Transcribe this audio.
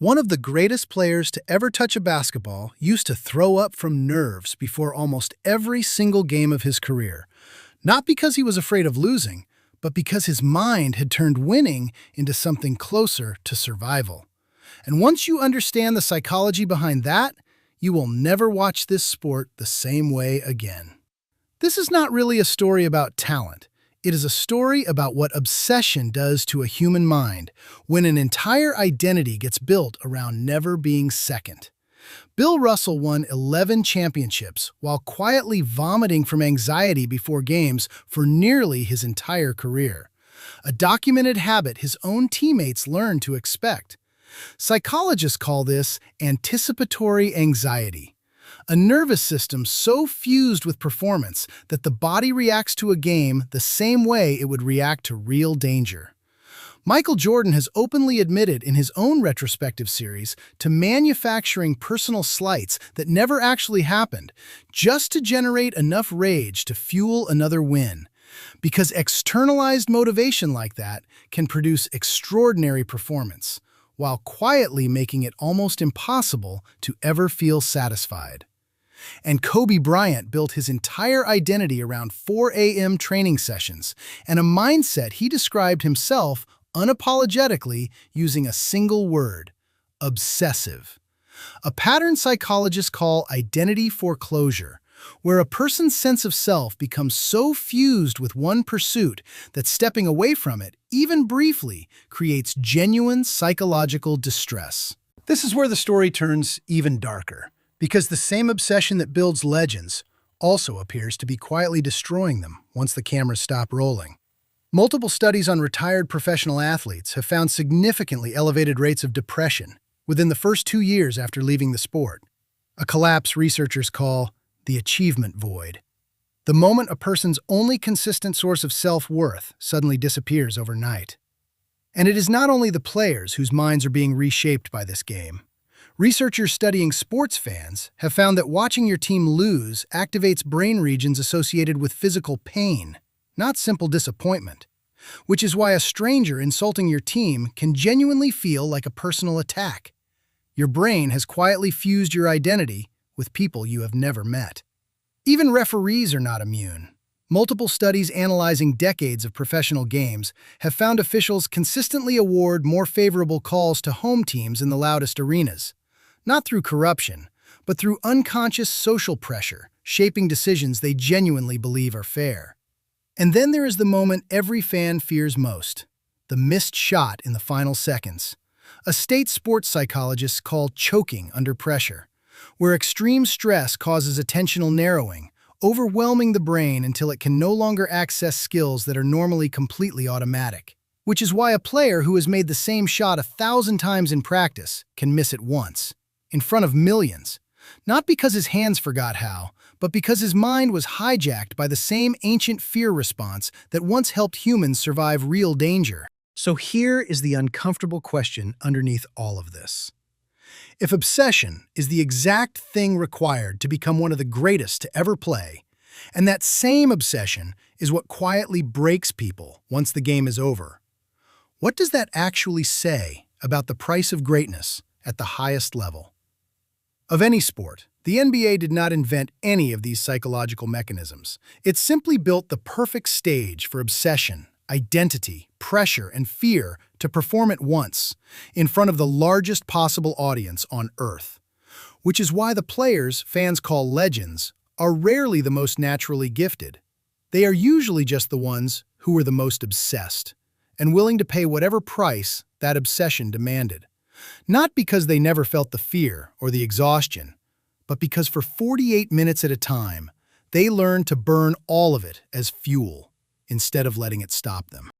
One of the greatest players to ever touch a basketball used to throw up from nerves before almost every single game of his career. Not because he was afraid of losing, but because his mind had turned winning into something closer to survival. And once you understand the psychology behind that, you will never watch this sport the same way again. This is not really a story about talent. It is a story about what obsession does to a human mind when an entire identity gets built around never being second. Bill Russell won 11 championships while quietly vomiting from anxiety before games for nearly his entire career, a documented habit his own teammates learned to expect. Psychologists call this anticipatory anxiety, a nervous system so fused with performance that the body reacts to a game the same way it would react to real danger. Michael Jordan has openly admitted in his own retrospective series to manufacturing personal slights that never actually happened, just to generate enough rage to fuel another win. Because externalized motivation like that can produce extraordinary performance, while quietly making it almost impossible to ever feel satisfied. And Kobe Bryant built his entire identity around 4 a.m. training sessions and a mindset he described himself unapologetically using a single word: obsessive. A pattern psychologists call identity foreclosure, where a person's sense of self becomes so fused with one pursuit that stepping away from it, even briefly, creates genuine psychological distress. This is where the story turns even darker, because the same obsession that builds legends also appears to be quietly destroying them once the cameras stop rolling. Multiple studies on retired professional athletes have found significantly elevated rates of depression within the first 2 years after leaving the sport, a collapse researchers call the achievement void. The moment a person's only consistent source of self-worth suddenly disappears overnight. And it is not only the players whose minds are being reshaped by this game. Researchers studying sports fans have found that watching your team lose activates brain regions associated with physical pain, not simple disappointment, which is why a stranger insulting your team can genuinely feel like a personal attack. Your brain has quietly fused your identity with people you have never met. Even referees are not immune. Multiple studies analyzing decades of professional games have found officials consistently award more favorable calls to home teams in the loudest arenas, not through corruption, but through unconscious social pressure, shaping decisions they genuinely believe are fair. And then there is the moment every fan fears most: the missed shot in the final seconds. A state sports psychologist called choking under pressure, where extreme stress causes attentional narrowing, overwhelming the brain until it can no longer access skills that are normally completely automatic. Which is why a player who has made the same shot 1,000 times in practice can miss it once, in front of millions, not because his hands forgot how, but because his mind was hijacked by the same ancient fear response that once helped humans survive real danger. So here is the uncomfortable question underneath all of this. If obsession is the exact thing required to become one of the greatest to ever play, and that same obsession is what quietly breaks people once the game is over, what does that actually say about the price of greatness at the highest level? Of any sport, the NBA did not invent any of these psychological mechanisms. It simply built the perfect stage for obsession, identity, pressure, and fear to perform at once, in front of the largest possible audience on Earth. Which is why the players fans call legends are rarely the most naturally gifted. They are usually just the ones who were the most obsessed, and willing to pay whatever price that obsession demanded. Not because they never felt the fear or the exhaustion, but because for 48 minutes at a time, they learned to burn all of it as fuel, instead of letting it stop them.